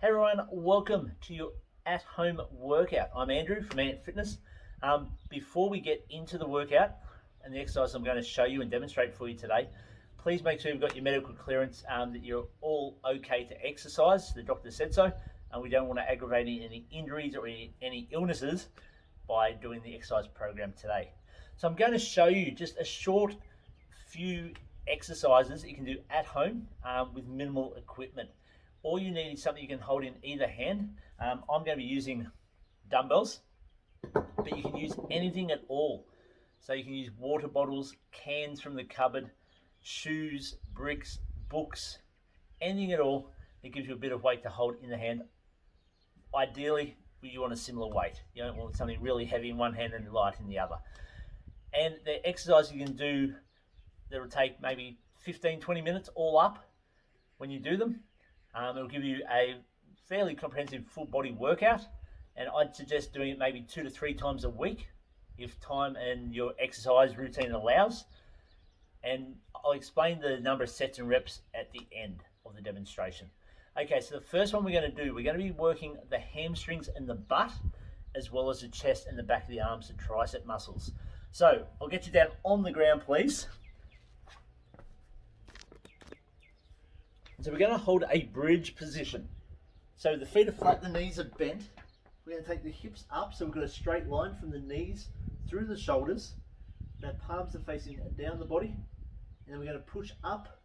Hey everyone, welcome to your at-home workout. I'm Andrew from Ant Fitness. Before we get into the workout and the exercise I'm going to show you and demonstrate for you today, please make sure you've got your medical clearance, that you're all okay to exercise. The doctor said so, and we don't want to aggravate any injuries or any illnesses by doing the exercise program today. So I'm going to show you just a short few exercises you can do at home with minimal equipment. All you need is something you can hold in either hand. I'm going to be using dumbbells, but you can use anything at all. So you can use water bottles, cans from the cupboard, shoes, bricks, books, anything at all that gives you a bit of weight to hold in the hand. Ideally, you want a similar weight. You don't want something really heavy in one hand and light in the other. And the exercise you can do that will take maybe 15-20 minutes all up when you do them. It'll give you a fairly comprehensive full body workout, and I'd suggest doing it maybe 2 to 3 times a week if time and your exercise routine allows. And I'll explain the number of sets and reps at the end of the demonstration. Okay, so the first one we're going to do, we're going to be working the hamstrings and the butt, as well as the chest and the back of the arms and tricep muscles. So I'll get you down on the ground, please. So we're going to hold a bridge position. So the feet are flat, the knees are bent. We're going to take the hips up, so we've got a straight line from the knees through the shoulders. Now palms are facing down the body. And then we're going to push up,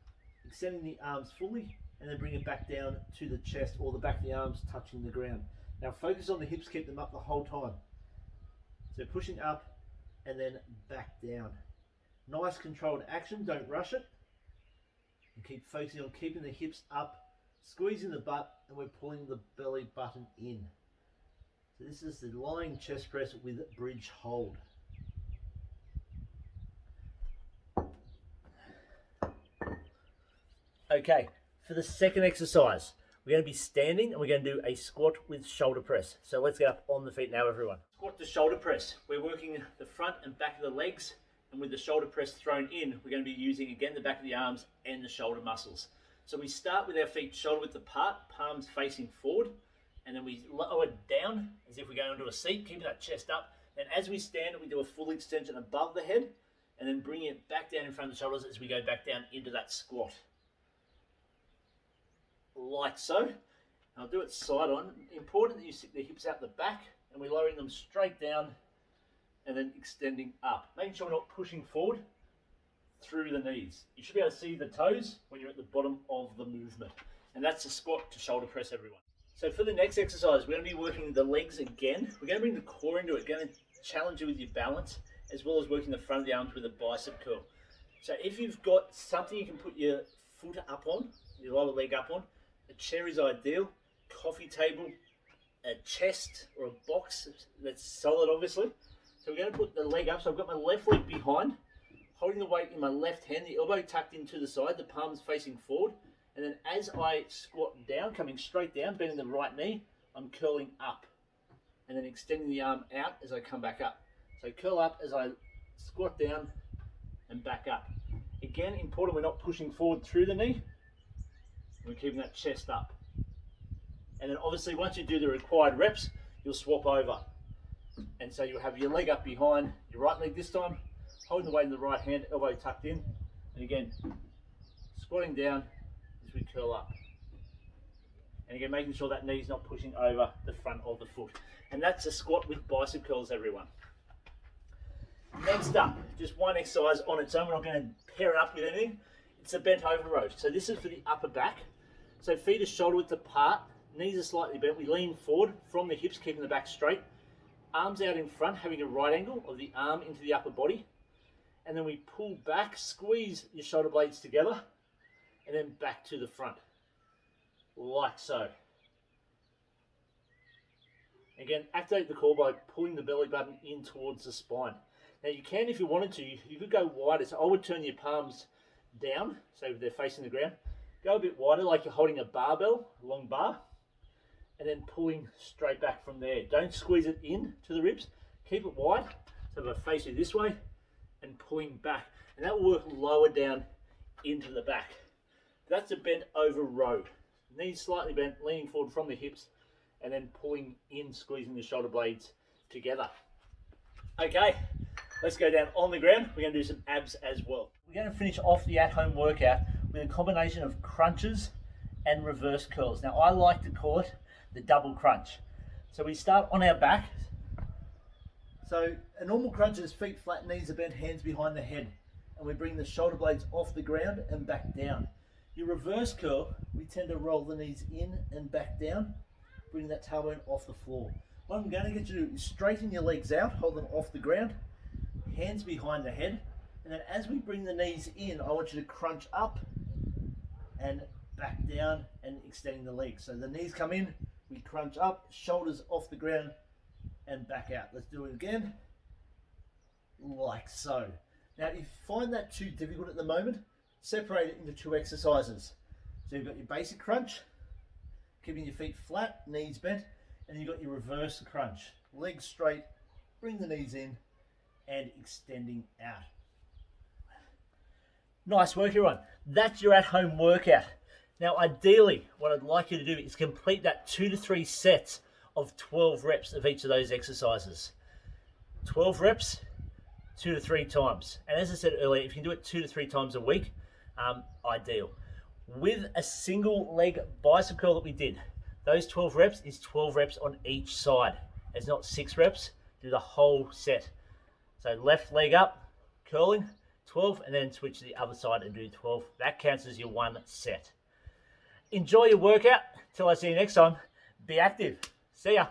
extending the arms fully, and then bring it back down to the chest or the back of the arms touching the ground. Now focus on the hips, keep them up the whole time. So pushing up and then back down. Nice controlled action, don't rush it. And keep focusing on keeping the hips up, squeezing the butt, and we're pulling the belly button in. So this is the lying chest press with bridge hold. Okay, for the second exercise, we're going to be standing and we're going to do a squat with shoulder press. So let's get up on the feet now, everyone. Squat to shoulder press. We're working the front and back of the legs. And with the shoulder press thrown in, we're going to be using again the back of the arms and the shoulder muscles. So we start with our feet shoulder width apart, palms facing forward, and then we lower down as if we're going into a seat, keeping that chest up. Then as we stand, we do a full extension above the head, and then bring it back down in front of the shoulders as we go back down into that squat. Like so. I'll do it side on. Important that you sit the hips out the back, and we're lowering them straight down and then extending up, making sure we're not pushing forward through the knees. You should be able to see the toes when you're at the bottom of the movement. And that's a squat to shoulder press, everyone. So for the next exercise, we're going to be working the legs again. We're going to bring the core into it, going to challenge you with your balance, as well as working the front of the arms with a bicep curl. So if you've got something you can put your foot up on, your lower leg up on, a chair is ideal, coffee table, a chest or a box that's solid, obviously. So we're going to put the leg up. So I've got my left leg behind, holding the weight in my left hand, the elbow tucked into the side, the palms facing forward. And then as I squat down, coming straight down, bending the right knee, I'm curling up. And then extending the arm out as I come back up. So curl up as I squat down and back up. Again, important, we're not pushing forward through the knee. We're keeping that chest up. And then obviously once you do the required reps, you'll swap over. And so you'll have your leg up behind, your right leg this time, holding the weight in the right hand, elbow tucked in. And again, squatting down as we curl up. And again, making sure that knee's not pushing over the front of the foot. And that's a squat with bicep curls, everyone. Next up, just one exercise on its own. We're not going to pair it up with anything. It's a bent over row. So this is for the upper back. So feet are shoulder width apart, knees are slightly bent. We lean forward from the hips, keeping the back straight. Arms out in front, having a right angle of the arm into the upper body. And then we pull back, squeeze your shoulder blades together, and then back to the front, like so. Again, activate the core by pulling the belly button in towards the spine. Now you can, if you wanted to, you could go wider. So I would turn your palms down, so they're facing the ground. Go a bit wider, like you're holding a barbell, a long bar. And then pulling straight back from there. Don't squeeze it in to the ribs. Keep it wide. So if I face you this way and pulling back. And that will work lower down into the back. That's a bent over row. Knees slightly bent, leaning forward from the hips, and then pulling in, squeezing the shoulder blades together. Okay, let's go down on the ground. We're going to do some abs as well. We're going to finish off the at-home workout with a combination of crunches and reverse curls. Now, I like to call it the double crunch. So we start on our back. So a normal crunch is feet flat, knees are bent, hands behind the head. And we bring the shoulder blades off the ground and back down. Your reverse curl, we tend to roll the knees in and back down, bring that tailbone off the floor. What I'm going to get you to do is straighten your legs out, hold them off the ground, hands behind the head, and then as we bring the knees in, I want you to crunch up and back down and extending the legs. So the knees come in, we crunch up, shoulders off the ground and back out. Let's do it again, like so. Now, if you find that too difficult at the moment, separate it into 2 exercises. So you've got your basic crunch, keeping your feet flat, knees bent, and you've got your reverse crunch. Legs straight, bring the knees in, and extending out. Nice work, everyone. That's your at-home workout. Now, ideally, what I'd like you to do is complete that 2 to 3 sets of 12 reps of each of those exercises. 12 reps, 2 to 3 times. And as I said earlier, if you can do it 2 to 3 times a week, ideal. With a single leg bicep curl that we did, those 12 reps is 12 reps on each side. It's not 6 reps, do the whole set. So left leg up, curling, 12, and then switch to the other side and do 12. That counts as your 1 set. Enjoy your workout. Till I see you next time, be active. See ya.